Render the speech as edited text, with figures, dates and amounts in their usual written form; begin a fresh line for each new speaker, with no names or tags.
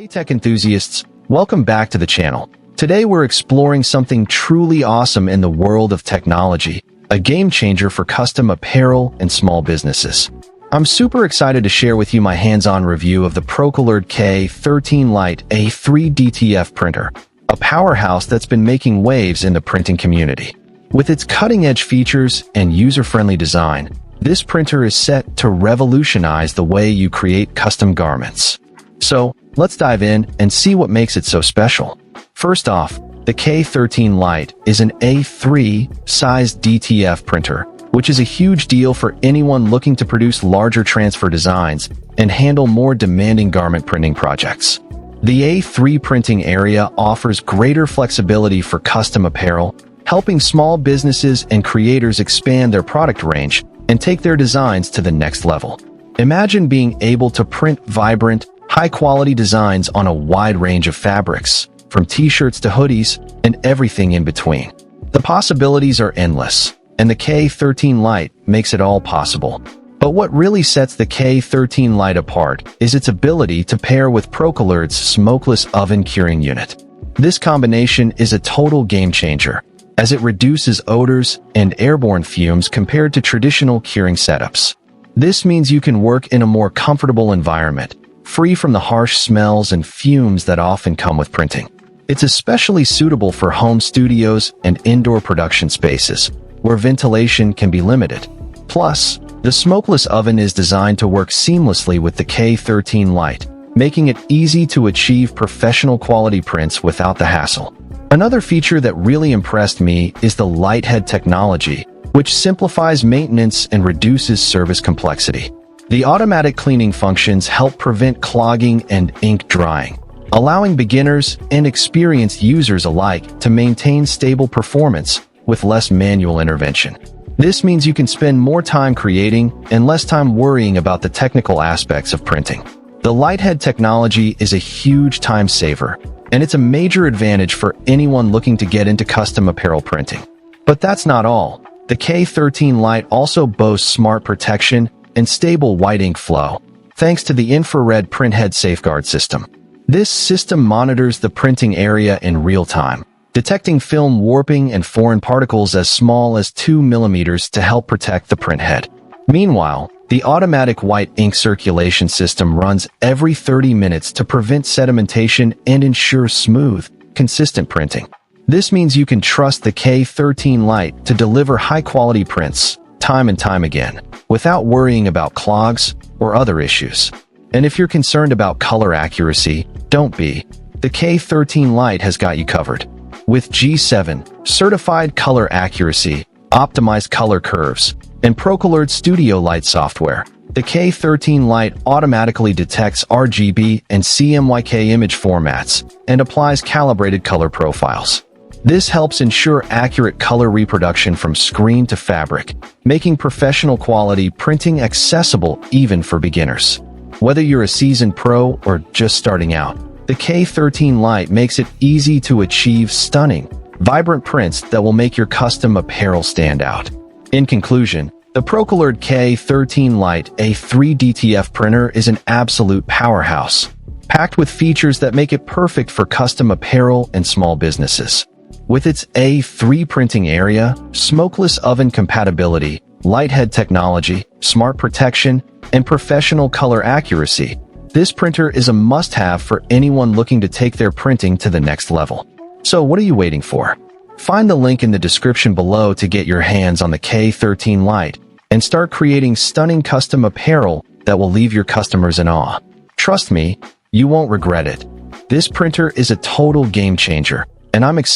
Hey tech enthusiasts, welcome back to the channel. Today we're exploring something truly awesome in the world of technology, a game changer for custom apparel and small businesses. I'm super excited to share with you my hands-on review of the Procolored K13 Lite A3 DTF printer, a powerhouse that's been making waves in the printing community. With its cutting-edge features and user-friendly design, this printer is set to revolutionize the way you create custom garments. So, let's dive in and see what makes it so special. First off, the K13 Lite is an A3 size DTF printer, which is a huge deal for anyone looking to produce larger transfer designs and handle more demanding garment printing projects. The A3 printing area offers greater flexibility for custom apparel, helping small businesses and creators expand their product range and take their designs to the next level. Imagine being able to print vibrant, high-quality designs on a wide range of fabrics, from t-shirts to hoodies and everything in between. The possibilities are endless, and the K13 Lite makes it all possible. But what really sets the K13 Lite apart is its ability to pair with Procolored's smokeless oven curing unit. This combination is a total game changer, as it reduces odors and airborne fumes compared to traditional curing setups. This means you can work in a more comfortable environment, free from the harsh smells and fumes that often come with printing. It's especially suitable for home studios and indoor production spaces, where ventilation can be limited. Plus, the smokeless oven is designed to work seamlessly with the K13 Lite, making it easy to achieve professional quality prints without the hassle. Another feature that really impressed me is the LiteHead Technology, which simplifies maintenance and reduces service complexity. The automatic cleaning functions help prevent clogging and ink drying, allowing beginners and experienced users alike to maintain stable performance with less manual intervention. This means you can spend more time creating and less time worrying about the technical aspects of printing. The LiteHead technology is a huge time saver, and it's a major advantage for anyone looking to get into custom apparel printing. But that's not all. The K13 Lite also boasts smart protection and stable white ink flow, thanks to the infrared printhead safeguard system. This system monitors the printing area in real time, detecting film warping and foreign particles as small as 2 millimeters to help protect the printhead. Meanwhile, the automatic white ink circulation system runs every 30 minutes to prevent sedimentation and ensure smooth, consistent printing. This means you can trust the K13 Lite to deliver high-quality prints, time and time again, without worrying about clogs or other issues. And if you're concerned about color accuracy, don't be. The K13 Lite has got you covered. With G7 certified color accuracy, optimized color curves, and Procolored Studio Lite software, the K13 Lite automatically detects RGB and CMYK image formats and applies calibrated color profiles. This helps ensure accurate color reproduction from screen to fabric, making professional quality printing accessible even for beginners. Whether you're a seasoned pro or just starting out, the K13 Lite makes it easy to achieve stunning, vibrant prints that will make your custom apparel stand out. In conclusion, the Procolored K13 Lite A3 DTF printer is an absolute powerhouse, packed with features that make it perfect for custom apparel and small businesses. With its A3 printing area, smokeless oven compatibility, LiteHead technology, smart protection, and professional color accuracy, this printer is a must-have for anyone looking to take their printing to the next level. So what are you waiting for? Find the link in the description below to get your hands on the K13 Lite and start creating stunning custom apparel that will leave your customers in awe. Trust me, you won't regret it. This printer is a total game changer, and I'm excited